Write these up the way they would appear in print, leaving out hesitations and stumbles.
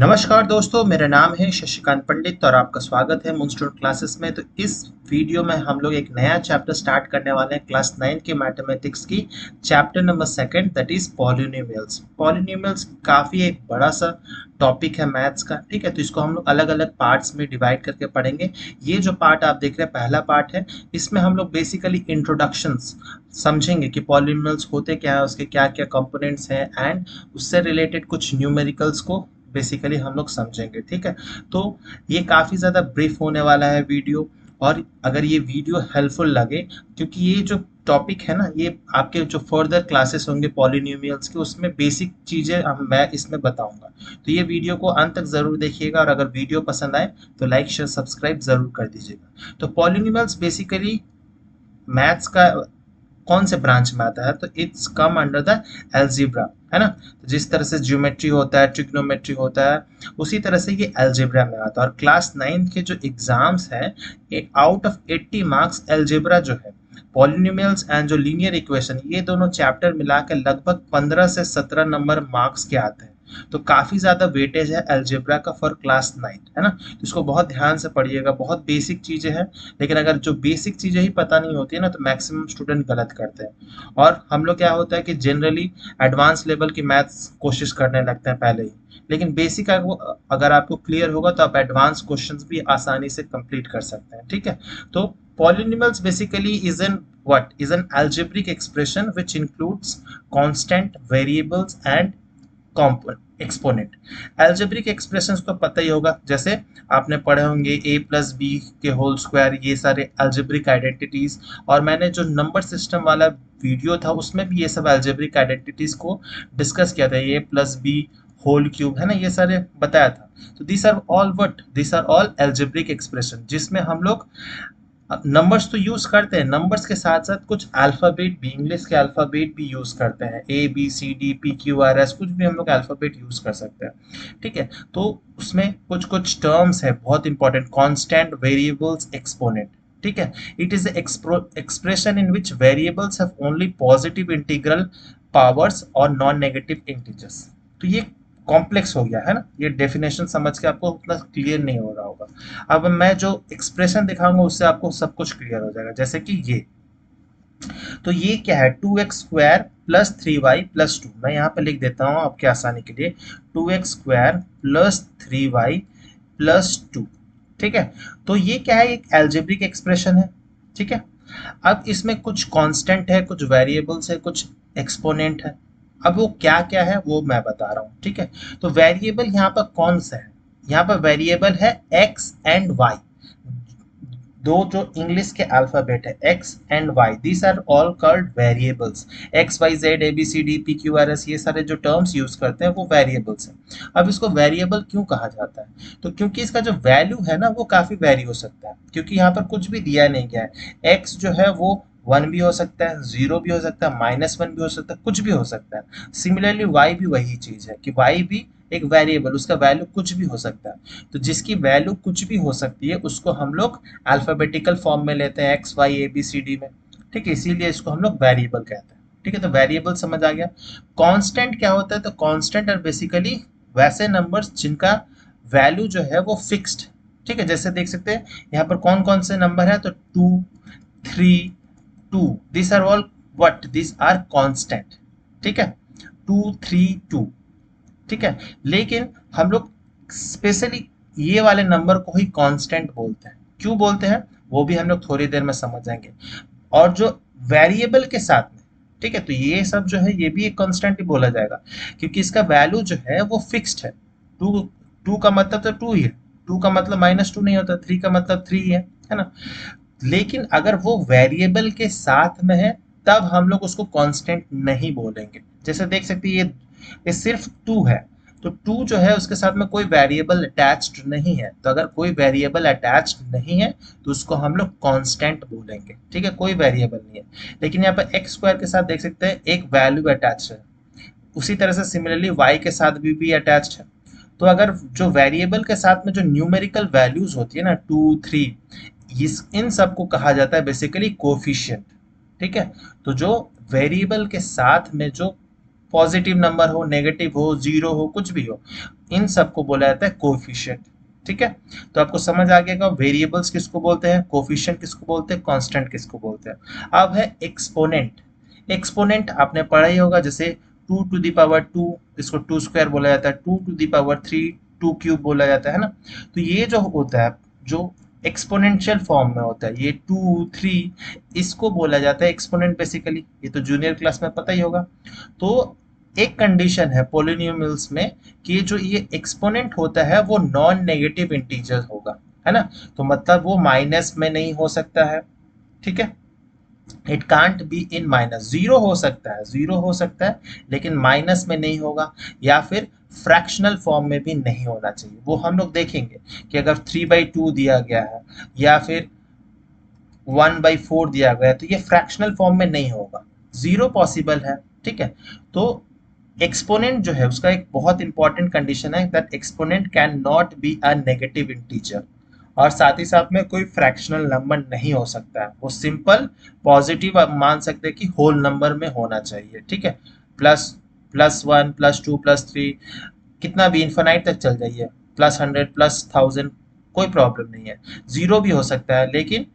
नमस्कार दोस्तों, मेरा नाम है शशिकांत पंडित और आपका स्वागत है मूनस्टोन क्लासेस में। तो इस वीडियो में हम लोग एक नया चैप्टर स्टार्ट करने वाले हैं क्लास 9 के मैथमेटिक्स की chapter number second, that is polynomials. Polynomials काफ़ी एक बड़ा सा टॉपिक है मैथ्स का, ठीक है। तो इसको हम लोग अलग अलग पार्ट्स में डिवाइड करके पढ़ेंगे। ये जो पार्ट आप देख रहे हैं पहला पार्ट है, इसमें हम लोग बेसिकली इंट्रोडक्शंस समझेंगे कि पॉलिनोमियल्स होते क्या है, उसके क्या क्या कंपोनेंट्स हैं एंड उससे रिलेटेड कुछ न्यूमेरिकल्स को बेसिकली हम लोग समझेंगे, ठीक है। तो ये काफ़ी ज़्यादा ब्रीफ होने वाला है वीडियो, और अगर ये वीडियो हेल्पफुल लगे, क्योंकि ये जो टॉपिक है ना, ये आपके जो फर्दर क्लासेस होंगे पॉलिनोमियल्स के, उसमें बेसिक चीज़ें मैं इसमें बताऊंगा। तो ये वीडियो को अंत तक ज़रूर देखिएगा, और अगर वीडियो पसंद आए तो लाइक शेयर सब्सक्राइब ज़रूर कर दीजिएगा। तो पॉलिनोमियल्स बेसिकली मैथ्स का कौन से ब्रांच में आता है, तो it's come under the algebra, है ना। तो जिस तरह से ज्योमेट्री होता है, ट्रिग्नोमेट्री होता है, उसी तरह से ये एल्जेब्रा में आता है। और क्लास 9 के जो एग्जाम्स हैं, आउट ऑफ 80 मार्क्स एल्जेब्रा जो है, पॉलिनोमियल्स एंड जो लीनियर इक्वेशन, ये दोनों चैप्टर मिला के लगभग 15 से 17 नंबर मार्क्स के आते हैं। तो काफ़ी ज़्यादा वेटेज है एल्जेब्रा का फॉर क्लास 9, है ना। तो इसको बहुत ध्यान से पढ़िएगा, बहुत बेसिक चीज़ें हैं। लेकिन अगर जो बेसिक चीज़ें ही पता नहीं होती है ना, तो मैक्सिमम स्टूडेंट गलत करते हैं। और हम लोग क्या होता है कि जनरली एडवांस लेवल की मैथ्स कोशिश करने लगते हैं पहले ही, लेकिन बेसिक अगर आपको क्लियर होगा तो आप एडवांस क्वेश्चंस भी आसानी से कंप्लीट कर सकते हैं, ठीक है। तो polynomials basically is an algebraic expression which includes constant variables and exponent. Algebraic expressions तो पता ही होगा, जैसे आपने पढ़े होंगे a प्लस बी के होल स्क्वायर, ये सारे एल्जेब्रिक आइडेंटिटीज। और मैंने जो नंबर सिस्टम वाला वीडियो था उसमें भी ये सब एल्जेब्रिक आइडेंटिटीज को डिस्कस किया था, a plus b whole cube, है ना, ये सारे बताया था। तो this are all algebraic expression, जिसमें हम लोग नंबर्स तो यूज करते हैं, नंबर्स के साथ साथ कुछ अल्फाबेट भी, इंग्लिश के अल्फाबेट भी यूज करते हैं, ABCD PQRS, कुछ भी हम लोग अल्फाबेट यूज कर सकते हैं, ठीक है। तो उसमें कुछ कुछ टर्म्स है बहुत इंपॉर्टेंट, कांस्टेंट, वेरिएबल्स, एक्सपोनेंट, ठीक है। It is expression in which variables have only positive integral powers और नॉन नेगेटिव इंटीजर्स। तो ये कॉम्प्लेक्स हो गया है ना, ये डेफिनेशन समझ के आपको उतना क्लियर नहीं हो रहा होगा। अब मैं जो एक्सप्रेशन दिखाऊंगा उससे आपको सब कुछ क्लियर हो जाएगा। जैसे कि ये, तो ये क्या है, 2x² प्लस 3y प्लस 2। मैं यहाँ पे लिख देता हूँ आपके आसानी के लिए, 2x² प्लस 3y प्लस 2, ठीक है। तो ये क्या है, एक एल्जेब्रिक एक्सप्रेशन है, ठीक है। अब इसमें कुछ कांस्टेंट है, कुछ वेरिएबल्स है, कुछ एक्सपोनेंट है। अब वो क्या क्या है वो मैं बता रहा हूँ, ठीक है। तो वेरिएबल यहाँ पर कौन सा है, यहाँ पर वेरिएबल है x एंड y, दो जो इंग्लिश के अल्फाबेट है x and y, these are all called variables. XYZ ABCD PQRS, ये सारे जो टर्म्स यूज करते हैं वो वेरिएबल्स हैं। अब इसको वेरिएबल क्यों कहा जाता है, तो क्योंकि इसका जो वैल्यू है ना वो काफी वेरी हो सकता है, क्योंकि यहाँ पर कुछ भी दिया नहीं गया है। x जो है वो 1 भी हो सकता है, 0 भी हो सकता है, -1 भी हो सकता है, कुछ भी हो सकता है। सिमिलरली y भी वही चीज है कि y भी एक वेरिएबल, उसका वैल्यू कुछ भी हो सकता है। तो जिसकी वैल्यू कुछ भी हो सकती है उसको हम लोग अल्फाबेटिकल फॉर्म में लेते हैं, XY ABCD में, ठीक है। इसीलिए इसको हम लोग वेरिएबल कहते हैं, ठीक है। तो वेरिएबल समझ आ गया। कांस्टेंट क्या होता है, तो कांस्टेंट आर बेसिकली वैसे नंबर्स जिनका वैल्यू जो है वो फिक्स्ड, ठीक है। जैसे देख सकते हैं यहाँ पर कौन कौन से नंबर है, तो 2, 3, 2, this are all what, this are constant, ठीक है। 2, 3, 2, ठीक है। लेकिन हम लोग स्पेशली ये वाले नंबर को ही कांस्टेंट बोलते हैं। क्यों बोलते हैं वो भी हम लोग थोड़ी देर में समझ जाएंगे। और जो वेरिएबल के साथ में, ठीक है, तो ये सब जो है ये भी एक कांस्टेंट ही बोला जाएगा, क्योंकि इसका वैल्यू जो है वो फिक्स्ड है। टू, टू का मतलब तो टू ही है, टू का मतलब -2 नहीं होता, 3 का मतलब 3 है ना। लेकिन अगर वो वेरिएबल के साथ में है तब हम लोग उसको कांस्टेंट नहीं बोलेंगे। जैसे देख सकते हैं ये सिर्फ 2 है, तो 2 जो है उसके साथ में कोई वेरिएबल अटैच्ड नहीं है। तो अगर कोई वेरिएबल अटैच्ड नहीं है तो उसको हम लोग कांस्टेंट बोलेंगे, ठीक है, कोई वेरिएबल नहीं है। लेकिन यहाँ पर x² के साथ देख सकते हैं एक वैल्यू अटैच है, उसी तरह से सिमिलरली y के साथ भी अटैच्ड है। तो अगर जो वेरिएबल के साथ में जो न्यूमेरिकल वैल्यूज होती है ना, 2, 3, इन सब को कहा जाता है बेसिकली कोफिशिएंट, ठीक है। तो जो वेरिएबल के साथ में जो पॉजिटिव नंबर हो, नेगेटिव हो, जीरो हो, कुछ भी हो, इन सबको बोला जाता है कोएफिशिएंट। ठीक है, तो आपको समझ आ गया वेरिएबल्स किसको बोलते हैं, कोएफिशिएंट किसको बोलते हैं, कांस्टेंट किसको बोलते हैं। अब है एक्सपोनेंट। एक्सपोनेंट आपने पढ़ा ही होगा, जैसे 2 to the power 2, इसको 2 स्क्वायर बोला जाता है, 2 to the power 3, 2 क्यूब बोला जाता है ना। तो ये जो होता है, जो एक्सपोनेंशियल फॉर्म में होता है, ये 2, 3, इसको बोला जाता है एक्सपोनेंट बेसिकली। ये तो जूनियर क्लास में पता ही होगा। तो एक कंडीशन है पॉलिनोमियल्स में कि जो ये एक्सपोनेंट होता है वो नॉन नेगेटिव इंटीजर होगा, है ना। तो मतलब वो माइनस में नहीं हो सकता है, ठीक है। It can't be in minus, zero हो सकता है, जीरो हो सकता है, लेकिन माइनस में नहीं होगा, या फिर फ्रैक्शनल फॉर्म में भी नहीं होना चाहिए। वो हम लोग देखेंगे कि अगर 3/2 दिया गया है या फिर 1/4 दिया गया है तो ये फ्रैक्शनल फॉर्म में नहीं होगा, जीरो पॉसिबल है, ठीक है। तो एक्सपोनेंट जो है उसका एक बहुत इंपॉर्टेंट कंडीशन है that exponent can not be a negative integer, और साथ ही साथ में कोई फ्रैक्शनल नंबर नहीं हो सकता है, वो सिंपल पॉजिटिव आप मान सकते हैं कि होल नंबर में होना चाहिए, ठीक है। प्लस +1 +2 +3 कितना भी इन्फिनाइट तक चल जाइए, +100 +1000 कोई प्रॉब्लम नहीं है। जीरो भी हो सकता है लेकिन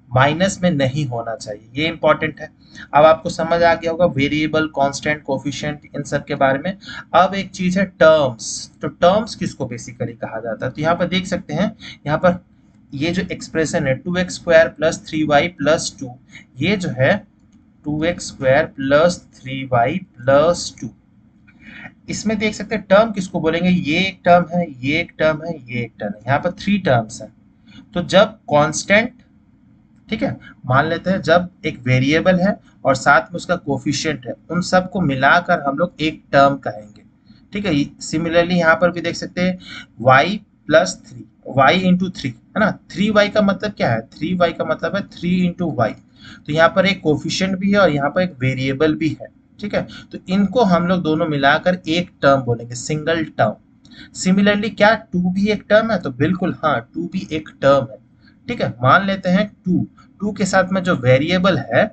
माइनस में नहीं होना चाहिए, ये इंपॉर्टेंट है। अब आपको समझ आ गया होगा वेरिएबल, कांस्टेंट, कोफिशिएंट, इन सब के बारे में। अब एक चीज है टर्म्स। तो टर्म्स किसको बेसिकली कहा जाता है, तो यहाँ पर देख सकते हैं, यहाँ पर ये जो एक्सप्रेशन है 2x² + 3y + 2, ये जो है 2x² + 3y + 2, इसमें देख सकते हैं टर्म किसको बोलेंगे, ये एक टर्म है, ये एक टर्म है, ये एक टर्म है, यहाँ पर 3 टर्म्स हैं। तो जब कांस्टेंट, ठीक है, मान लेते हैं जब एक वेरिएबल है और साथ में उसका कोफिशिएंट है, उन सबको मिलाकर हम लोग एक टर्म कहेंगे, ठीक है। सिमिलरली यहाँ पर भी देख सकते हैं y + 3, y × 3, है ना। 3y का मतलब क्या है, 3y का मतलब है 3 × y। तो यहाँ पर एक कोफिशिएंट भी है और यहाँ पर एक वेरिएबल भी है, ठीक है। तो इनको हम लोग दोनों मिलाकर एक टर्म बोलेंगे, सिंगल टर्म। सिमिलरली क्या 2 भी एक टर्म है, तो बिल्कुल हाँ, 2 भी एक टर्म है, ठीक है। मान लेते हैं 2 के साथ में जो वेरिएबल है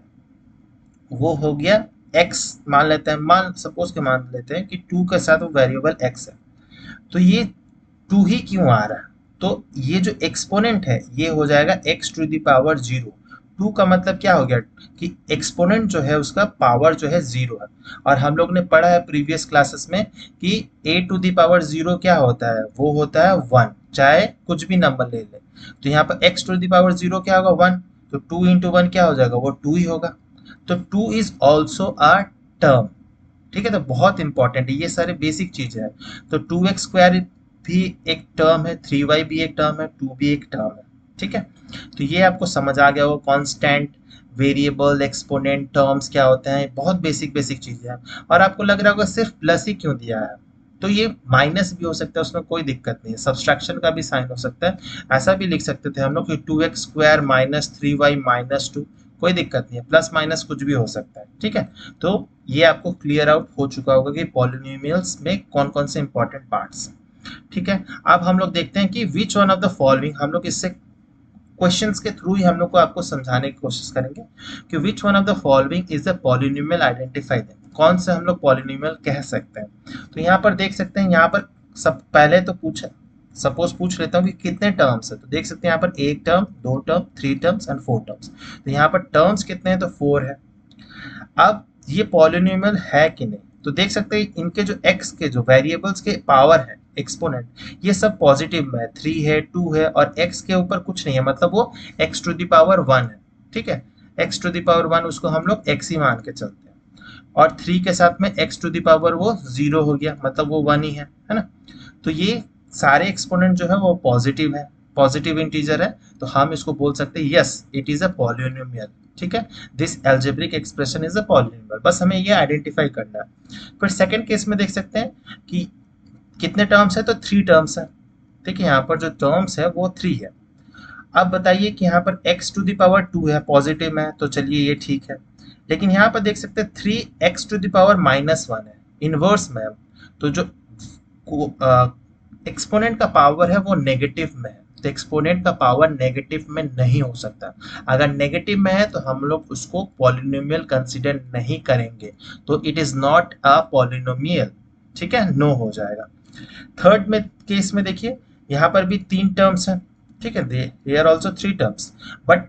वो हो गया x, मान लेते हैं, मान सपोज के मान लेते हैं कि 2 के साथ वो वेरिएबल x है। तो ये 2 ही क्यों आ रहा है, तो ये जो एक्सपोनेंट है ये हो जाएगा x⁻0। 2 का मतलब क्या हो गया कि एक्सपोनेंट जो है उसका पावर जो है 0 है, और हम लोग ने पढ़ा है प्रीवियस क्लासेस में कि a⁻0 क्या होता है, वो होता है 1, चाहे कुछ भी नंबर ले ले। तो यहाँ पर x⁻0 क्या होगा 1, तो 2 × 1 क्या हो जाएगा, वो 2 ही होगा। तो 2 इज ऑल्सो अ टर्म, ठीक है। तो बहुत इंपॉर्टेंट है, ये सारे बेसिक चीजें हैं। तो 2x² भी एक टर्म है, 3y भी एक टर्म है, 2 भी एक टर्म है, ठीक है। तो ये आपको समझ आ गया होगा कांस्टेंट, वेरिएबल, एक्सपोनेंट, टर्म्स क्या होते हैं, बहुत बेसिक बेसिक चीजें हैं। और आपको लग रहा होगा सिर्फ प्लस ही क्यों दिया है, तो ये माइनस भी हो सकता है, उसमें कोई दिक्कत नहीं है, सब्सट्रैक्शन का भी साइन हो सकता है। ऐसा भी लिख सकते थे हम लोग कि 2x² - 3y - 2, कोई दिक्कत नहीं है, प्लस माइनस कुछ भी हो सकता है, ठीक है। तो ये आपको क्लियर आउट हो चुका होगा कि पॉलिनोमियल्स में कौन कौन से इंपॉर्टेंट पार्ट्स हैं, ठीक है। अब हम लोग देखते हैं कि which one of the following, हम लोग इससे क्वेश्चंस के थ्रू ही हम लोग को आपको समझाने की कोशिश करेंगे कि which one of the following is the polynomial, identify them, कौन से हम लोग पॉलिनोमियल कह सकते हैं। तो यहाँ पर देख सकते हैं, यहाँ पर सब पहले तो पूछा, सपोज पूछ लेता हूँ कि कितने टर्म्स है, तो देख सकते हैं यहाँ पर 1 term, 2 term, 3 terms and 4 terms. तो यहाँ पर टर्म्स कितने हैं, तो 4 है। अब ये पॉलिनोमियल है कि नहीं, तो देख सकते हैं इनके जो x के जो वेरिएबल्स के पावर है, एक्सपोनेंट, ये सब पॉजिटिव में है, 3 है, 2 है, और x के ऊपर कुछ नहीं है, मतलब वो x⁻1 है, ठीक है। x⁻1 उसको हम लोग x ही मान के चलते हैं, और 3 के साथ में x⁻, वो 0 हो गया, मतलब वो 1 ही है ना। तो ये सारे एक्सपोनेंट जो है वो पॉजिटिव है, पॉजिटिव इंटीजर है, तो हम इसको बोल सकते हैं yes it is a polynomial, ठीक है। This algebraic expression is a polynomial, बस हमें ये आइडेंटिफाई करना है। फिर सेकंड केस में देख सकते हैं कि कितने टर्म्स है, तो 3 टर्म्स है, ठीक है। यहाँ पर जो टर्म्स है वो 3 है। अब बताइए कि यहाँ पर x⁻2 है, पॉजिटिव में है, तो चलिए ये ठीक है। लेकिन यहाँ पर देख सकते हैं 3x⁻−1 है, इनवर्स में है, तो जो एक्सपोनेंट का पावर है वो नेगेटिव में है, तो एक्सपोनेंट का पावर नेगेटिव में नहीं हो सकता। अगर नेगेटिव में है तो हम लोग उसको पॉलिनोमियल कंसीडर नहीं करेंगे, तो it is not a polynomial. ठीक है, नो हो जाएगा। थर्ड में केस में देखिए, यहाँ पर भी 3 टर्म्स हैं। ठीक है, here also 3 terms, but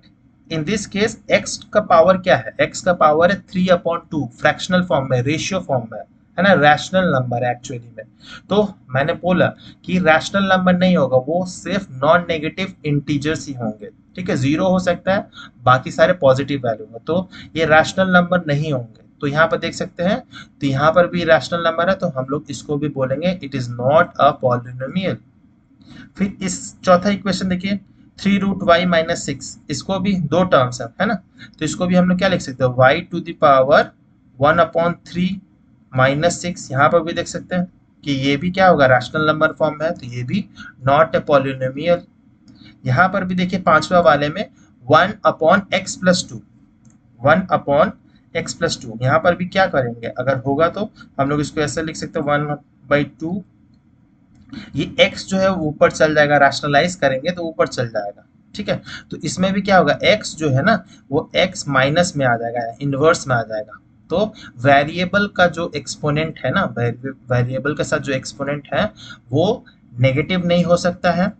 in this case x का पावर क्या है, x का पावर है 3/2, फ्रैक्शनल फॉर्म में, रेशियो फॉर्म में है ना, रैशनल नंबर है एक्चुअली में। तो मैंने बोला कि रैशनल नंबर नहीं होगा, वो सिर्फ नॉन नेगेटिव इंटीजर्स ही होंगे। ठीक है, 0 हो सकता है, बाकी सारे पॉजिटिव वैल्यू है, तो ये रैशनल नंबर नहीं होंगे। तो यहाँ पर देख सकते हैं, तो यहाँ पर भी रैशनल नंबर है, तो हम लोग इसको भी बोलेंगे it is not a polynomial. फिर इस चौथा इक्वेशन देखिए, 3√y-6, इसको भी 2 टर्म्स है ना, तो इसको भी हम लोग क्या लिख सकते हैं, y⁻1/3 -6। यहाँ पर भी देख सकते हैं कि ये भी क्या होगा, रैशनल नंबर फॉर्म में है, तो ये भी नॉट ए पॉलिनोमियल। यहाँ पर भी देखिए पांचवा वाले में 1/x+2, 1/x+2, यहाँ पर भी क्या करेंगे, अगर होगा तो हम लोग इसको ऐसे लिख सकते हैं 1/2, ये x जो है ऊपर चल जाएगा, रैशनलाइज करेंगे तो ऊपर चल जाएगा। ठीक है, तो इसमें भी क्या होगा, x जो है ना वो x माइनस में आ जाएगा, इनवर्स में आ जाएगा। तो वेरिएबल का जो एक्सपोनेंट है ना, वेरिएबल के साथ जो एक्सपोनेंट है वो नेगेटिव नहीं हो सकता है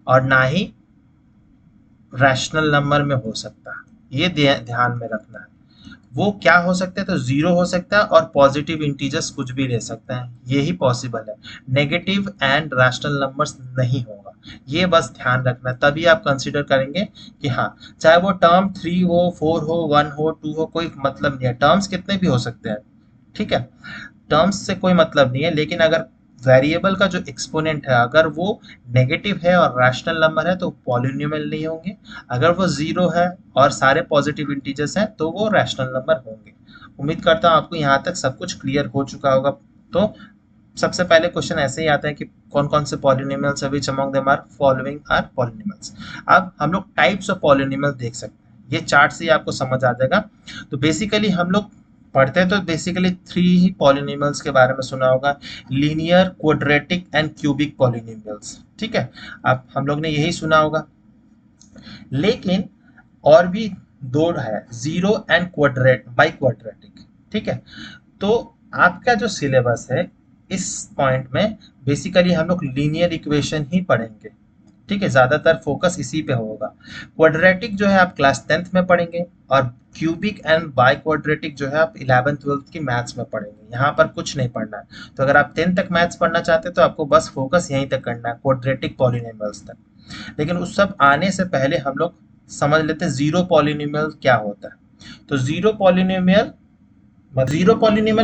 और ना ही रैशनल नंबर में हो सकता है। ये ध्यान में रखना है। वो क्या हो सकता है, तो 0 हो सकता है और पॉजिटिव इंटीजर्स कुछ भी ले सकता है, यही पॉसिबल है। नेगेटिव एंड रैशनल नंबर्स नहीं होगा, ये बस ध्यान रखना, तभी आप कंसीडर करेंगे कि हाँ, चाहे वो टर्म 3 हो, 4 हो, 1 हो, 2 हो, कोई मतलब नहीं है, टर्म्स कितने भी हो सकते हैं। ठीक है, टर्म्स से कोई मतलब नहीं है, लेकिन अगर वेरिएबल का जो एक्सपोनेंट है अगर वो नेगेटिव है और रैशनल नंबर है तो पॉलिनोमियल नहीं होंगे। अगर वो 0 है और सारे पॉजिटिव इंटीजर्स हैं तो वो रैशनल नंबर होंगे। उम्मीद करता हूँ आपको यहाँ तक सब कुछ क्लियर हो चुका होगा। तो सबसे पहले क्वेश्चन ऐसे ही आता है कि कौन कौन से पॉलिनोमियल्स है, which among them are following are polynomials. अब हम लोग टाइप्स ऑफ पॉलिनोमियल देख सकते हैं, ये चार्ट से ही आपको समझ आ जाएगा। तो बेसिकली हम लोग पढ़ते हैं तो बेसिकली 3 ही पॉलिनोमियल्स के बारे में सुना होगा, linear, quadratic and cubic polynomials. ठीक है, अब हम लोग ने यही सुना होगा, लेकिन और भी 2 है, जीरो एंड बाई क्वाड्रेटिक। ठीक है, तो आपका जो सिलेबस है इस पॉइंट में बेसिकली हम लोग लीनियर इक्वेशन ही पढ़ेंगे। ठीक है, ज्यादातर फोकस इसी पे होगा। क्वाड्रेटिक जो है आप क्लास 10th में पढ़ेंगे और क्यूबिक एंड बाई क्वाड्रेटिक जो है आप 11th-12th की मैथ्स में पढ़ेंगे, यहाँ पर कुछ नहीं पढ़ना है। तो अगर आप 10th तक मैथ्स पढ़ना चाहते हैं तो आपको बस फोकस यहीं तक करना है, क्वाड्रेटिक पॉलिनोमियल्स तक। लेकिन उस सब आने से पहले हम लोग समझ लेते हैं जीरो पॉलिनोमियल क्या होता है। तो जीरो पॉलिनोमियल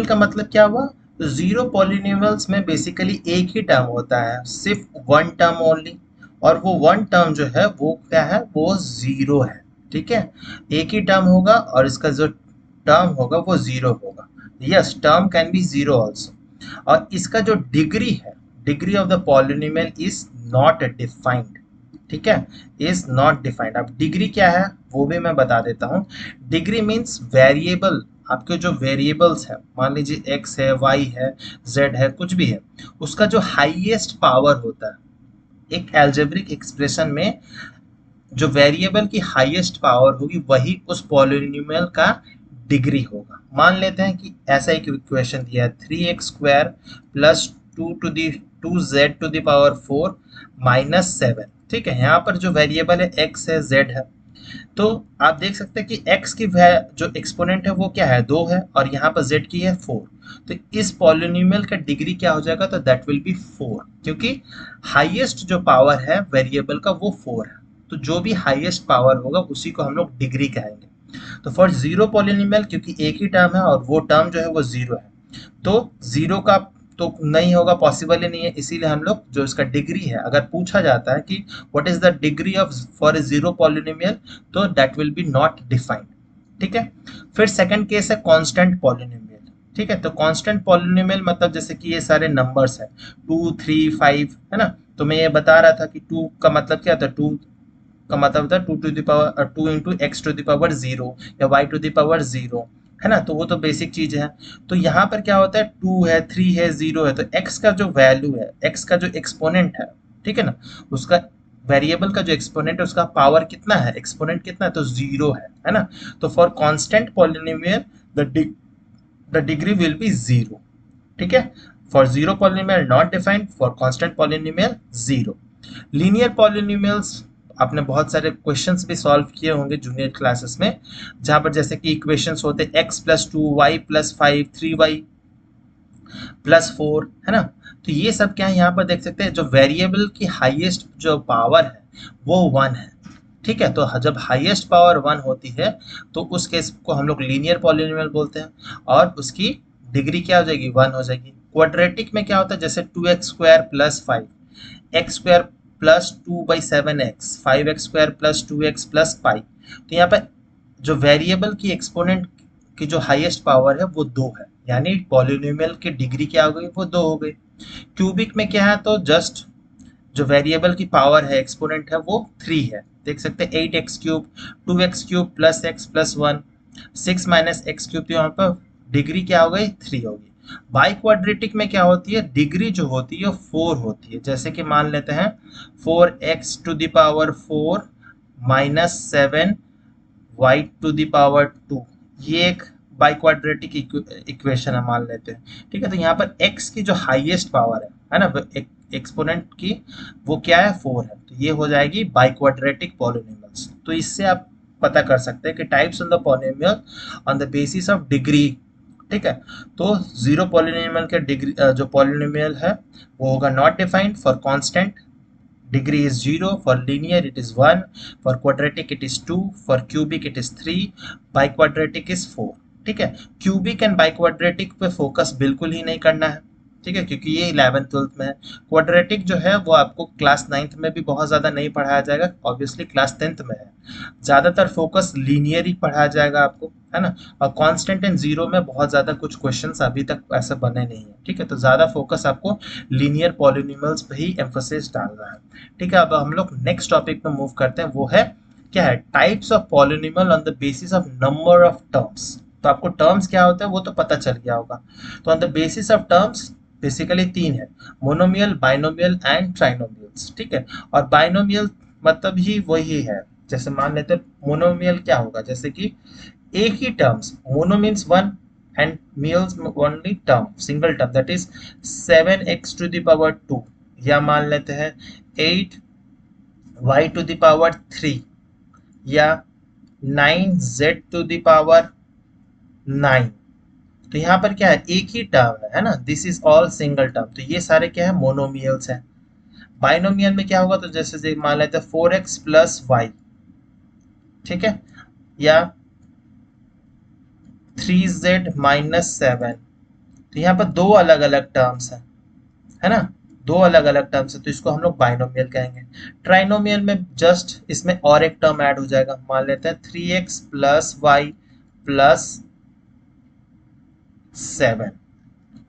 का मतलब क्या हुआ, तो जीरो पॉलिनोमियल्स में बेसिकली एक ही टर्म होता है, सिर्फ वन टर्म ओनली, और वो वन टर्म जो है वो क्या है, वो जीरो है। ठीक है, एक ही टर्म होगा और इसका जो टर्म होगा वो जीरो होगा। Yes, term can be zero also. और इसका जो डिग्री है, degree of the polynomial is not defined. ठीक है, इज नॉट डिफाइंड। अब डिग्री क्या है वो भी मैं बता देता हूँ। डिग्री मीन्स वेरिएबल, आपके जो वेरिएबल्स है, मान लीजिए x है, y है, z है, कुछ भी है, उसका जो हाईएस्ट पावर होता है एक एल्जेब्रिक एक्सप्रेशन में, जो वेरिएबल की हाईएस्ट पावर होगी वही उस पॉलिनोमियल का डिग्री होगा। मान लेते हैं कि ऐसा एक इक्वेशन दिया है, 3x² प्लस 2z⁴ -7। ठीक है, यहाँ पर जो वेरिएबल है x है, z है, तो आप देख सकते हैं कि x की जो एक्सपोनेंट है वो क्या है, 2 है, और यहाँ पर z की है 4। तो इस पॉलिनोमियल का डिग्री क्या हो जाएगा, तो दैट विल बी 4, क्योंकि हाईएस्ट जो पावर है वेरिएबल का वो 4 है। तो जो भी हाईएस्ट पावर होगा उसी को हम लोग डिग्री कहेंगे। तो फॉर जीरो पॉलिनोमियल, क्योंकि एक ही टर्म है और वो टर्म जो है वो जीरो है, तो जीरो का तो नहीं होगा, पॉसिबल ही नहीं है, इसीलिए हम लोग जो इसका डिग्री है, अगर पूछा जाता है कि what is the degree of for a zero polynomial, तो that will be not defined. ठीक है, फिर सेकंड केस है कांस्टेंट पॉलिनोमियल। ठीक है, तो कांस्टेंट पॉलिनोमियल मतलब जैसे कि ये सारे नंबर्स है 2, 3, 5 है ना, तो मैं ये बता रहा था कि 2 का मतलब क्या था, 2 का मतलब था 2 into x to the power 0 या वाई टू द पावर 0, है ना, तो वो तो बेसिक चीज है। तो यहाँ पर क्या होता है, 2 है, 3 है, 0 है, तो x का जो वैल्यू है, x का जो एक्सपोनेंट है, ठीक है ना, उसका वेरिएबल का जो एक्सपोनेंट है उसका पावर कितना है, एक्सपोनेंट कितना है, तो 0 है ना। तो for constant polynomial the degree will be 0, ठीक है। For zero polynomial not defined, for constant polynomial 0। Linear polynomials आपने बहुत सारे क्वेश्चंस भी सॉल्व किए होंगे जूनियर क्लासेस में, जहां पर जैसे कि इक्वेशंस होते x + 2 y + 5 3y + 4, है ना। तो ये सब क्या है, यहाँ पर देख सकते हैं जो वेरिएबल की हाईएस्ट जो पावर है वो 1 है, ठीक है। तो जब हाईएस्ट पावर 1 होती है तो उस केस को हम लोग लीनियर पॉलिनोमियल बोलते हैं, और उसकी डिग्री क्या हो जाएगी, 1 हो जाएगी। क्वाड्रेटिक में क्या होता है, जैसे 2x² + 5, x² + 2/7x, 5x² + 2x + 5। तो यहाँ पर जो वेरिएबल की एक्सपोनेंट की जो हाईएस्ट पावर है वो 2 है, यानी पॉलिनोमियल की डिग्री क्या हो गई, वो 2 हो गई। क्यूबिक में क्या है, तो जस्ट जो वेरिएबल की पावर है, एक्सपोनेंट है, वो 3 है। देख सकते हैं 8x³ 2x³ + x + 1 6 - x³, तो यहाँ पर डिग्री क्या हो गई, 3 होगी। बाई क्वाड्रेटिक में क्या होती है, डिग्री जो होती है 4 होती है। जैसे कि मान लेते हैं 4x⁴ -7 y⁴ ये एक बाई क्वाड्रेटिक इक्वेशन है, मान लेते हैं, ठीक है। तो यहाँ पर x की जो हाईएस्ट पावर है ना, एक्सपोनेंट की, वो क्या है, 4 है। तो ये हो जाएगी बाई क्वाड्रेटिक पॉलिनोमियल्स। तो इससे आप पता कर सकते हैं कि types of the polynomial on the basis of degree, ठीक है। तो जीरो पॉलिनोमियल के डिग्री जो पॉलिनोमियल है वो होगा not defined, for constant degree is 0, for linear it is 1, for quadratic it is 2, for cubic it is 3, biquadratic is 4, ठीक है। क्यूबिक एंड बाइक्वाड्रेटिक पे फोकस बिल्कुल ही नहीं करना है, ठीक है, क्योंकि ये 11th-12th में है। क्वाड्रेटिक जो है वो आपको क्लास 9th में भी बहुत ज़्यादा नहीं पढ़ाया जाएगा, ऑब्वियसली क्लास 10th में है। ज़्यादातर फोकस लीनियर ही पढ़ाया जाएगा आपको, है ना। और कांस्टेंट एंड जीरो में बहुत ज़्यादा कुछ क्वेश्चंस अभी तक ऐसे बने नहीं है, ठीक है। तो ज़्यादा फोकस आपको लीनियर पॉलिनोमियल्स पे ही एम्फोसिस डालना है, ठीक है। अब हम लोग नेक्स्ट टॉपिक पे मूव करते हैं, वो है क्या है, types of polynomial on the basis of number of terms. तो आपको टर्म्स क्या होता है वो तो पता चल गया होगा। तो on the basis of terms basically 3 है, मोनोमियल, बाइनोमियल एंड ट्राइनोमियल्स, ठीक है। और बाइनोमियल मतलब ही वही है, जैसे मान लेते हैं मोनोमियल क्या होगा, जैसे कि एक ही टर्म्स, मोनो मीन्स 1 एंड मियल्स only term, single term, that is 7x⁴, या मान लेते हैं 8y⁴, या 9z⁴। तो यहाँ पर क्या है, एक ही टर्म है ना, this is all single term. तो ये सारे क्या है, मोनोमियल्स हैं। बाइनोमियल में क्या होगा, तो जैसे मान लेते हैं 4x + y, ठीक है, या 3z - 7। तो यहाँ पर दो अलग अलग टर्म्स है ना, दो अलग अलग टर्म्स है, तो इसको हम लोग बाइनोमियल कहेंगे। ट्राइनोमियल में जस्ट इसमें और एक टर्म ऐड हो जाएगा, मान लेते हैं 3x + y + 7।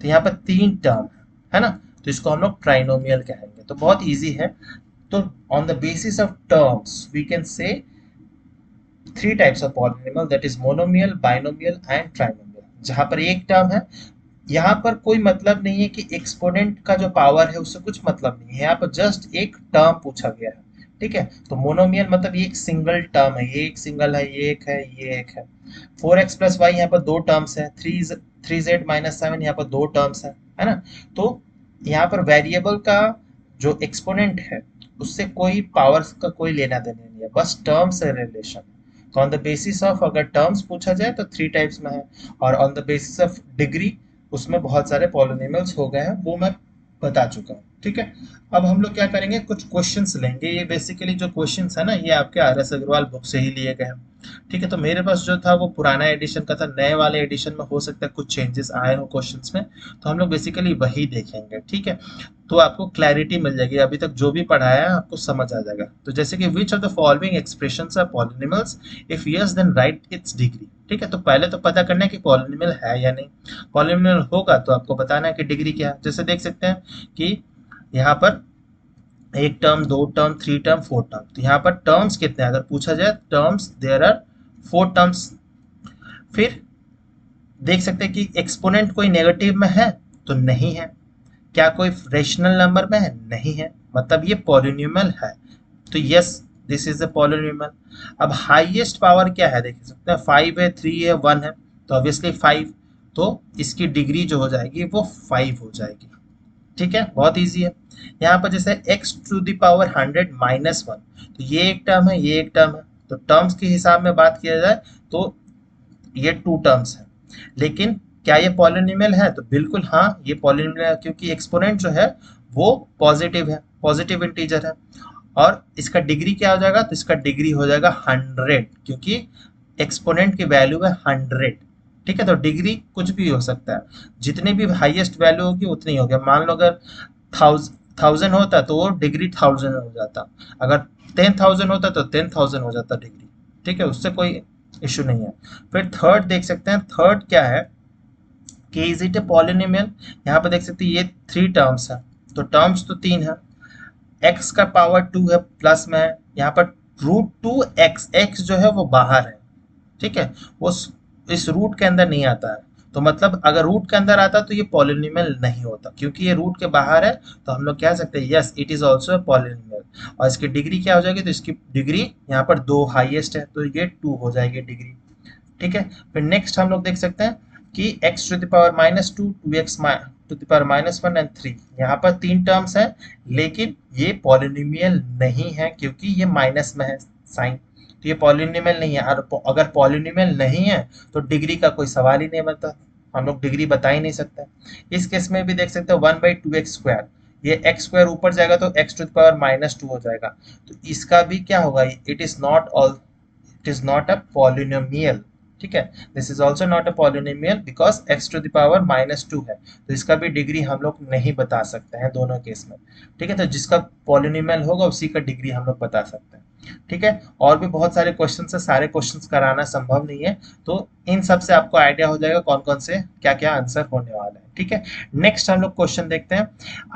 तो यहाँ पर 3 टर्म है ना, तो इसको हम लोग ट्राइनोमियल कहेंगे। तो बहुत इजी है। तो on the basis of terms we can say 3 types of polynomial, that is monomial, binomial and trinomial. जहां पर एक टर्म है, यहाँ पर कोई मतलब नहीं है कि एक्सपोनेंट का जो पावर है उससे कुछ मतलब नहीं है, यहाँ पर जस्ट एक टर्म पूछा गया है, ठीक है। तो मोनोमियल मतलब ये एक सिंगल टर्म है, ये एक सिंगल है, ये एक है, ये एक है। 4x + y यहाँ पर 2 टर्म्स है, 3z - 7 यहाँ पर 2 टर्म्स है ना। तो यहाँ पर वेरिएबल का जो एक्सपोनेंट है उससे कोई पावर का कोई लेना देना नहीं है, बस टर्म से रिलेशन। तो ऑन द बेसिस ऑफ अगर टर्म्स पूछा जाए तो 3 टाइप्स में है, और on the basis of degree उसमें बहुत सारे पॉलिनोमियल्स हो गए हैं, वो मैं बता चुका हूँ, ठीक है। अब हम लोग क्या करेंगे, कुछ क्वेश्चंस लेंगे। ये बेसिकली जो क्वेश्चंस है ना, ये आपके RS अग्रवाल बुक से ही लिए गए हैं, ठीक है। तो मेरे पास जो था वो पुराना एडिशन का था, नए वाले एडिशन में हो सकता है कुछ चेंजेस आए हो क्वेश्चंस में, तो हम लोग बेसिकली वही देखेंगे, ठीक है। तो आपको क्लैरिटी मिल जाएगी, अभी तक जो भी पढ़ाया है आपको समझ आ जाएगा। तो जैसे कि which of the following expressions are polynomials, if yes then write its degree, ठीक है। तो पहले तो पता करना है कि पॉलिनोमियल है या नहीं। पॉलिनोमियल होगा तो आपको बताना है कि डिग्री क्या है। जैसे देख सकते हैं कि यहाँ पर एक टर्म, 2 टर्म, 3 टर्म, 4 टर्म। तो यहाँ पर टर्म्स कितने हैं अगर पूछा जाए, टर्म्स देयर आर 4 टर्म्स। फिर देख सकते हैं कि एक्सपोनेंट कोई नेगेटिव में है तो नहीं है, क्या कोई रेशनल नंबर में है, नहीं है, मतलब ये पॉलिनोमियल है। तो yes this is the polynomial. अब हाईएस्ट पावर क्या है देख सकते हैं, 5 है, 3 है, 1 है, तो ऑब्वियसली 5, तो इसकी डिग्री जो हो जाएगी वो 5 हो जाएगी। ठीक है, बहुत इजी है। यहाँ पर जैसे x to the power 100 minus 1, तो ये एक टर्म है, ये एक टर्म है, तो टर्म्स के हिसाब में बात किया जाए तो ये 2 टर्म्स है। लेकिन क्या ये पॉलिनोमियल है, तो बिल्कुल हाँ ये पॉलिनोमियल है, क्योंकि एक्सपोनेंट जो है वो पॉजिटिव है, पॉजिटिव इंटीजर है। और इसका डिग्री क्या हो जाएगा, तो इसका डिग्री हो जाएगा 100, क्योंकि एक्सपोनेंट की वैल्यू है 100। ठीक है, तो डिग्री कुछ भी हो सकता है, जितनी भी हाईएस्ट वैल्यू होगी उतनी होगी। मान लो अगर 1000 होता तो वो डिग्री 1000 हो जाता, अगर 10,000 होता तो 10,000 हो जाता डिग्री। ठीक है, उससे कोई इशू नहीं है। फिर थर्ड देख सकते हैं, थर्ड क्या है कि इज इट ए पॉलिनोमियल। यहाँ पर देख सकते हैं ये 3 टर्म्स है, तो टर्म्स तो 3 है, x का पावर 2 है, प्लस में है यहाँ पर √2x, x जो है वो बाहर है। ठीक है, वो इस रूट के अंदर नहीं आता है, तो मतलब अगर रूट के अंदर आता तो ये पॉलिनोमियल नहीं होता, क्योंकि ये रूट के बाहर है, तो हम लोग कह सकते हैं yes it is also a polynomial. और इसकी डिग्री क्या हो जाएगी, तो इसकी डिग्री यहाँ पर 2 हाईएस्ट है, तो ये 2 हो जाएगी डिग्री। ठीक है, फिर नेक्स्ट हम लोग देख सकते हैं कि x to the power -2, 2x to the power -1 and 3, यहाँ पर 3 टर्म्स हैं, लेकिन ये पॉलिनोमियल नहीं है, क्योंकि ये माइनस में है साइन, तो ये पॉलिनोमियल नहीं है। और अगर पॉलिनोमियल नहीं है तो डिग्री का कोई सवाल ही नहीं बनता, हम लोग डिग्री बता ही नहीं सकते। इस केस में भी देख सकते हैं 1/2x², ये x² ऊपर जाएगा तो x टू द पावर -2 हो जाएगा, तो इसका भी क्या होगा, it is not a polynomial. ठीक है, this is also not a polynomial because x to the power -2 है, तो इसका भी डिग्री हम लोग नहीं बता सकते हैं दोनों केस में। ठीक है, तो जिसका पॉलिनोमियल होगा उसी का डिग्री हम लोग बता सकते हैं। ठीक है, और भी बहुत सारे क्वेश्चन है, सारे क्वेश्चंस कराना संभव नहीं है, तो इन सब से आपको आइडिया हो जाएगा कौन कौन से क्या क्या आंसर होने वाला है। ठीक है, नेक्स्ट हम लोग क्वेश्चन देखते हैं,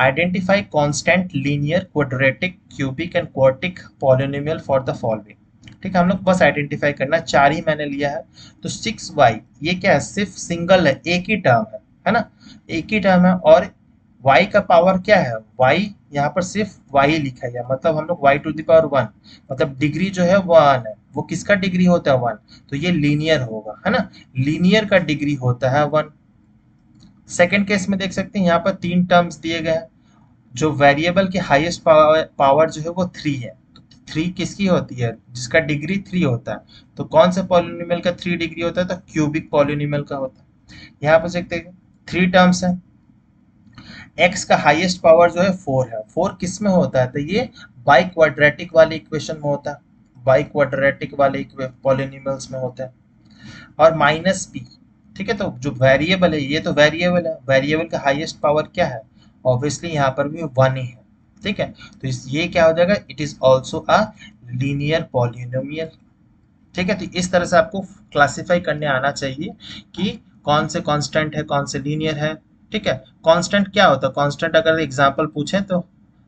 identify constant linear quadratic cubic and quartic polynomial for the following. ठीक है, हम लोग बस आइडेंटिफाई करना, 4 ही मैंने लिया है। तो 6y ये क्या है, सिर्फ सिंगल है, एक ही टर्म है ना, एक ही टर्म है। और y का पावर क्या है, y यहाँ पर सिर्फ y ही लिखा गया, मतलब हम लोग y टू द पावर 1, मतलब डिग्री जो है 1 है, वो किसका डिग्री होता है 1, तो ये लीनियर होगा, है ना, लीनियर का डिग्री होता है 1। सेकेंड केस में देख सकते हैं यहाँ पर 3 टर्म्स दिए गए हैं, जो वेरिएबल की हाईएस्ट पावर जो है वो 3 है, तो 3 किसकी होती है, जिसका डिग्री 3 होता है, तो कौन से पॉलिनोमियल का 3 डिग्री होता है, तो क्यूबिक पॉलिनोमियल का होता है। यहाँ पर देखते हैं 3 टर्म्स है, x का हाईएस्ट पावर जो है 4 है, 4 किस में होता है, तो ये बाई क्वाड्रेटिक वाले इक्वेशन में होता है, बाई क्वाड्रेटिक वाले पॉलिनोमियल्स में होता है। और -p, ठीक है, तो जो वेरिएबल है ये तो वेरिएबल है, वेरिएबल का हाईएस्ट पावर क्या है, ऑब्वियसली यहाँ पर भी 1 ही है। ठीक है, तो ये क्या हो जाएगा, it is also a linear polynomial. ठीक है, तो इस तरह से आपको क्लासिफाई करने आना चाहिए कि कौन से कांस्टेंट है, कौन से लीनियर है। ठीक है, कांस्टेंट क्या होता है, कांस्टेंट अगर एग्जांपल पूछें तो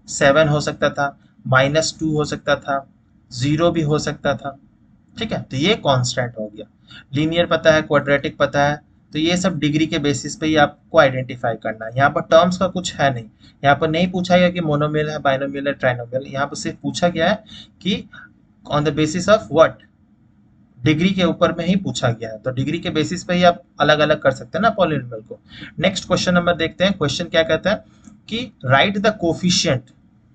7 हो सकता था, -2 हो सकता था, 0 भी हो सकता था। ठीक है, तो ये कांस्टेंट हो गया। लीनियर पता है, क्वाड्रेटिक पता है, तो ये सब डिग्री के बेसिस पे ही आपको आइडेंटिफाई करना है। यहाँ पर टर्म्स का कुछ है नहीं, यहाँ पर नहीं पूछा गया कि मोनोमियल है, बाइनोमियल है, ट्राइनोमियल, यहाँ पर सिर्फ पूछा गया है कि on the basis of what, degree के ऊपर में ही पूछा गया है, तो डिग्री के बेसिस पे ही आप अलग अलग कर सकते हैं ना पॉलिनोमियल को। नेक्स्ट क्वेश्चन नंबर देखते हैं, क्वेश्चन क्या कहता है कि राइट द कोफिशिएंट।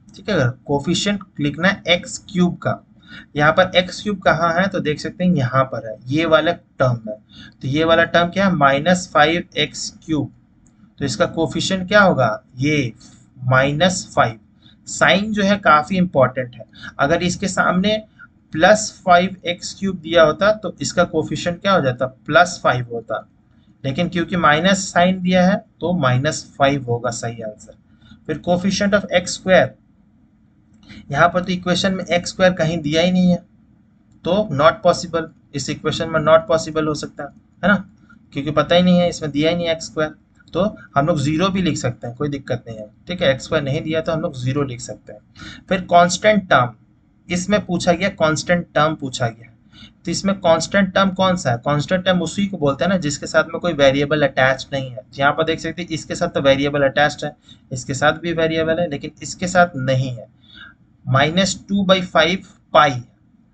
ठीक है, कोफिशिएंट लिखना है एक्स क्यूब का, यहाँ पर एक्स क्यूब कहाँ है, तो देख सकते हैं यहाँ पर है, ये वाला टर्म है, तो ये वाला टर्म क्या है, -5x³, तो इसका कोफिशिएंट क्या होगा, ये -5। साइन जो है काफी इंपॉर्टेंट है, अगर इसके सामने +5x³ दिया होता तो इसका कोफिशिएंट क्या हो जाता, +5 होता, लेकिन क्योंकि माइनस साइन दिया है तो -5 होगा सही आंसर। फिर कोफिशिएंट ऑफ x², यहाँ पर तो इक्वेशन में x² कहीं दिया ही नहीं है, तो नॉट पॉसिबल, इस इक्वेशन में नॉट पॉसिबल हो सकता है ना, क्योंकि पता ही नहीं है, इसमें दिया ही नहीं है x², तो हम लोग 0 भी लिख सकते हैं, कोई दिक्कत नहीं है। ठीक है, x² नहीं दिया तो हम लोग 0 लिख सकते हैं। फिर कांस्टेंट टर्म, इसमें पूछा गया कांस्टेंट टर्म पूछा गया, तो इसमें कांस्टेंट टर्म कौन सा है, कांस्टेंट टर्म उसी को बोलते हैं ना जिसके साथ में कोई वेरिएबल अटैच नहीं है। यहाँ पर देख सकते हैं इसके साथ तो वेरिएबल अटैच्ड है, इसके साथ भी वेरिएबल है, लेकिन इसके साथ नहीं है। -2/5 पाई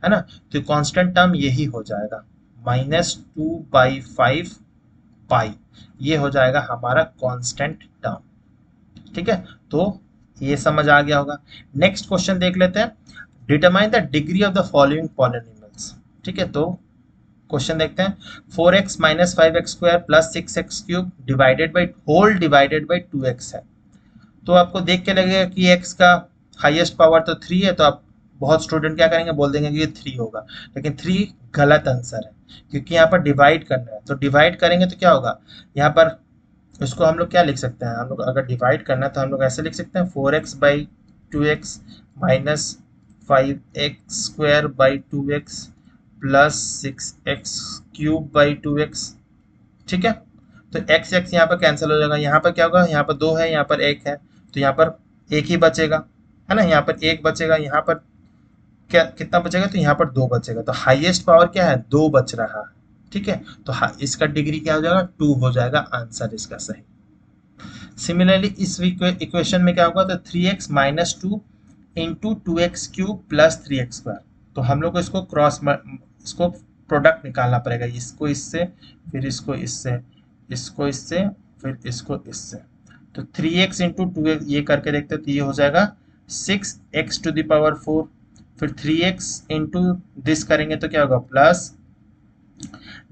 है ना, तो कांस्टेंट टर्म यही हो जाएगा -2/5 पाई, ये हो जाएगा हमारा कांस्टेंट टर्म। ठीक है, तो ये समझ आ गया होगा। नेक्स्ट क्वेश्चन देख लेते हैं, determine the degree of the following polynomials. ठीक है, तो क्वेश्चन देखते हैं, 4x minus 5x square plus 6x cube divided by 2x है। तो आपको देख के लगेगा कि x का हाईएस्ट पावर तो 3 है, तो आप बहुत स्टूडेंट क्या करेंगे, बोल देंगे कि ये 3 होगा, लेकिन 3 गलत आंसर है, क्योंकि यहाँ पर डिवाइड करना है। तो डिवाइड करेंगे तो क्या होगा, यहाँ पर इसको हम लोग क्या लिख सकते हैं, हम लोग अगर डिवाइड करना है तो हम लोग ऐसे लिख सकते हैं 4x/2x minus 5x square by 2x plus 6x³ by 2x। ठीक है, तो x x यहाँ पर कैंसिल हो जाएगा, यहाँ पर क्या होगा, यहाँ पर 2 है, यहाँ पर 1 है, तो यहाँ पर 1 ही बचेगा, है ना, यहाँ पर 1 बचेगा, यहाँ पर क्या कितना बचेगा, तो यहाँ पर 2 बचेगा, तो हाईएस्ट पावर क्या है, 2 बच रहा है। ठीक है, तो इसका डिग्री क्या हो जाएगा, 2 हो जाएगा आंसर इसका सही। सिमिलरली इस इक्वेशन में क्या होगा, तो 3x minus 2 into 2x³ plus 3x square. तो हम लोग को इसको प्रोडक्ट निकालना पड़ेगा, इसको इससे, फिर इसको इससे, इसको इससे, फिर इसको इससे। तो 3x इंटू 2x ये करके देखते हैं, तो ये हो जाएगा 6x⁴। फिर 3x इंटू दिस करेंगे तो क्या होगा, प्लस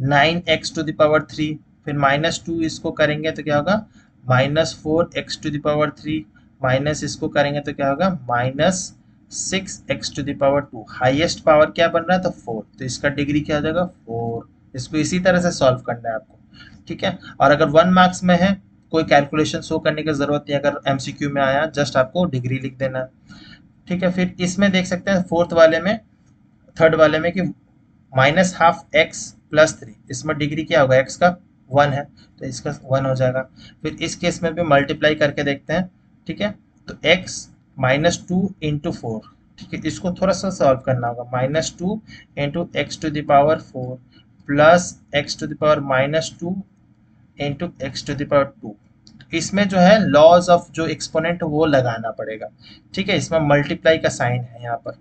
9x⁴। फिर -2 इसको करेंगे तो क्या होगा, -4x⁴। माइनस इसको करेंगे तो क्या होगा, -6x⁴। हाईएस्ट पावर क्या बन रहा है, तो 4, तो इसका डिग्री क्या हो जाएगा, 4। इसको इसी तरह से सॉल्व करना है आपको। ठीक है, और अगर 1 मार्क्स में है, कोई कैलकुलेशन शो करने की जरूरत नहीं, अगर MCQ में आया जस्ट आपको डिग्री लिख देना है। ठीक है, फिर इसमें देख सकते हैं थर्ड वाले में कि -12x प्लस 3, इसमें डिग्री क्या होगा, x का 1 है, तो इसका 1 हो जाएगा। फिर इस केस में भी मल्टीप्लाई करके देखते हैं। ठीक है, तो x -2 इंटू 4, ठीक है, इसको थोड़ा सा सॉल्व करना होगा, -2 into x⁴ plus x⁻2 into x⁻2। इसमें जो है लॉज ऑफ जो एक्सपोनेंट वो लगाना पड़ेगा। ठीक है, इसमें मल्टीप्लाई का साइन है यहाँ पर।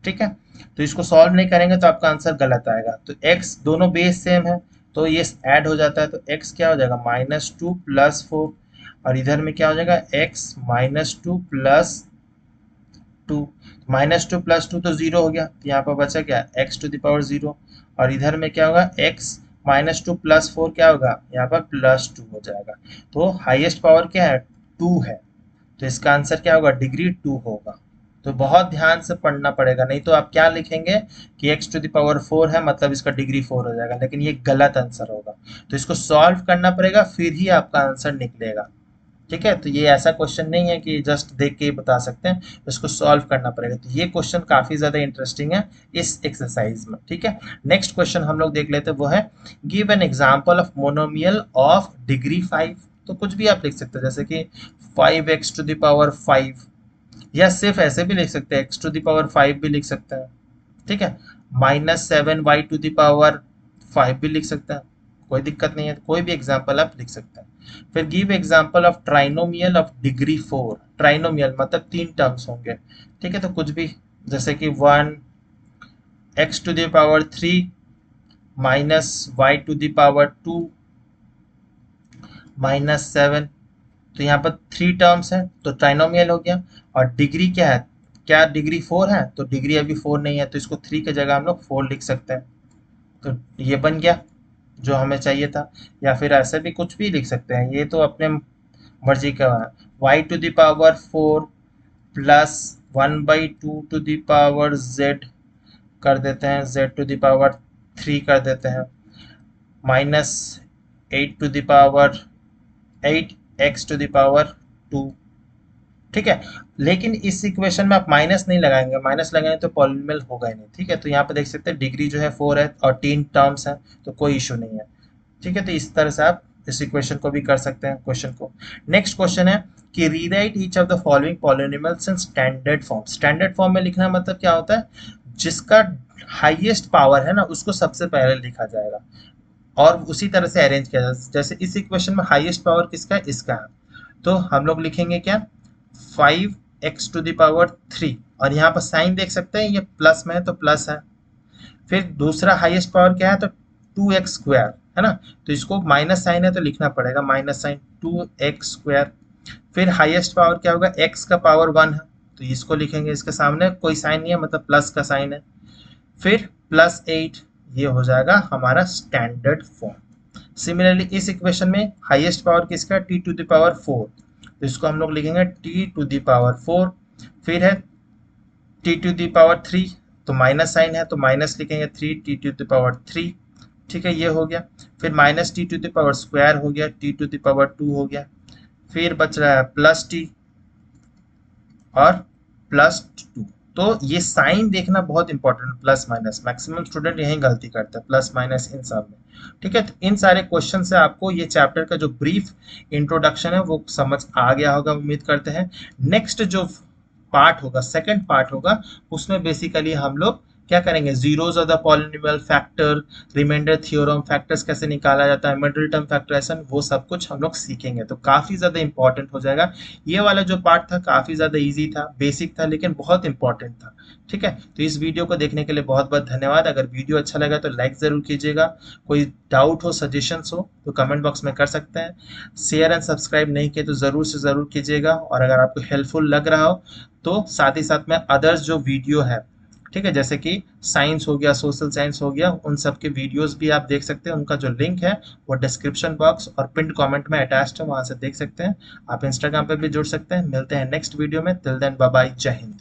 ठीक है, तो इसको सॉल्व नहीं करेंगे तो आपका आंसर गलत आएगा। तो x दोनों बेस सेम है, तो ये ऐड हो जाता है, तो x क्या हो जाएगा, -2 प्लस 4, और इधर में क्या हो जाएगा, x -2 प्लस 2। -2 प्लस 2 तो 0 हो गया, तो यहाँ पर बचा क्या, x⁻0, और इधर में क्या होगा, x -2 प्लस 4 क्या होगा, यहाँ पर +2 हो जाएगा। तो हाईएस्ट पावर क्या है, 2 है, तो इसका आंसर क्या होगा, डिग्री 2 होगा। तो बहुत ध्यान से पढ़ना पड़ेगा, नहीं तो आप क्या लिखेंगे कि x⁴ है, मतलब इसका डिग्री 4 हो जाएगा, लेकिन ये गलत आंसर होगा। तो इसको सॉल्व करना पड़ेगा, फिर ही आपका आंसर निकलेगा। ठीक है, तो ये ऐसा क्वेश्चन नहीं है कि जस्ट देख के ही बता सकते हैं, इसको सॉल्व करना पड़ेगा। तो ये क्वेश्चन काफी ज्यादा इंटरेस्टिंग है इस एक्सरसाइज में। ठीक है, नेक्स्ट क्वेश्चन हम लोग देख लेते हैं, वो है give an example of monomial of degree 5। तो कुछ भी आप लिख सकते हैं, जैसे कि 5x⁵, या सिर्फ ऐसे भी लिख सकते हैं, x⁵ भी लिख सकते हैं। ठीक है, -7y⁵ भी लिख सकते हैं, कोई दिक्कत नहीं है, कोई भी एग्जांपल आप लिख सकते हैं। फिर give example of trinomial of degree 4। Trinomial मतलब 3 टर्म्स होंगे। ठीक है, तो कुछ भी, जैसे कि 1x⁻3 माइनस y⁻2 -7, तो यहाँ पर 3 टर्म्स है, तो ट्राइनोमियल हो गया। और डिग्री क्या है, क्या डिग्री 4 है, तो डिग्री अभी 4 नहीं है, तो इसको 3 की जगह हम लोग 4 लिख सकते हैं। तो ये बन गया जो हमें चाहिए था। या फिर ऐसे भी कुछ भी लिख सकते हैं, ये तो अपने मर्जी का है। y⁴ प्लस 1/2 कर देते हैं, z⁻3 कर देते हैं, -8x⁴ ठीक है, लेकिन इस इक्वेशन में आप माइनस नहीं लगाएंगे, माइनस लगाएंगे तो पॉलिनोमियल होगा ही नहीं। ठीक है, तो यहाँ पे देख सकते हैं डिग्री जो है 4 है और 3 टर्म्स है, तो कोई इशू नहीं है। ठीक है, तो इस तरह से आप इस इक्वेशन को भी कर सकते हैं क्वेश्चन को। नेक्स्ट क्वेश्चन है कि rewrite each of the following polynomials in standard form. Standard form में लिखना मतलब क्या होता है, जिसका हाईएस्ट पावर है ना, उसको सबसे पहले लिखा जाएगा और उसी तरह से अरेंज किया जाएगा। जैसे इस इक्वेशन में हाईएस्ट पावर किसका है, इसका है, तो हम लोग लिखेंगे क्या, 5x⁵ और यहाँ पर साइन देख सकते हैं, ये प्लस में है तो प्लस है। फिर दूसरा हाईएस्ट पावर क्या है, तो 2x² है ना, तो इसको माइनस साइन है तो लिखना पड़ेगा माइनस साइन 2x²। फिर हाईएस्ट पावर क्या होगा, x का पावर 1 है तो इसको लिखेंगे, इसके सामने कोई साइन नहीं है मतलब प्लस का साइन है। फिर +8, ये हो जाएगा हमारा स्टैंडर्ड फॉर्म। सिमिलरली इस इक्वेशन में हाईएस्ट पावर किसका, t⁴, तो इसको हम लोग लिखेंगे t⁴। फिर है t⁻3, तो माइनस साइन है तो माइनस लिखेंगे 3t⁻3। ठीक है, ये हो गया। फिर माइनस t⁻² हो गया, t⁻2 हो गया। फिर बच रहा है प्लस t और +2। तो ये साइन देखना बहुत important, plus minus, maximum student यही गलती करते हैं, प्लस माइनस इन सब में। ठीक है, तो इन सारे क्वेश्चन से आपको ये चैप्टर का जो ब्रीफ इंट्रोडक्शन है वो समझ आ गया होगा, उम्मीद करते हैं। नेक्स्ट जो पार्ट होगा, सेकंड पार्ट होगा, उसमें बेसिकली हम लोग क्या करेंगे, zeros of the polynomial, factor, remainder theorem, factors कैसे निकाला जाता है, मिडिल टर्म फैक्टराइजेशन, वो सब कुछ हम लोग सीखेंगे। तो काफी ज्यादा इंपॉर्टेंट हो जाएगा। ये वाला जो पार्ट था काफी ज्यादा इजी था, बेसिक था, लेकिन बहुत इंपॉर्टेंट था। ठीक है, तो इस वीडियो को देखने के लिए बहुत बहुत धन्यवाद। अगर वीडियो अच्छा लगा तो लाइक जरूर कीजिएगा। कोई डाउट हो, सजेशंस हो तो कमेंट बॉक्स में कर सकते हैं। शेयर एंड सब्सक्राइब नहीं किए तो जरूर से जरूर कीजिएगा। और अगर आपको हेल्पफुल लग रहा हो तो साथ ही साथ में अदर्स जो वीडियो है, ठीक है, जैसे कि साइंस हो गया, सोशल साइंस हो गया, उन सब के वीडियोस भी आप देख सकते हैं। उनका जो लिंक है वो डिस्क्रिप्शन बॉक्स और पिन कमेंट में अटैच्ड है, वहां से देख सकते हैं। आप इंस्टाग्राम पे भी जुड़ सकते हैं। मिलते हैं नेक्स्ट वीडियो में, टिल देन बाय बाय, जय हिंद।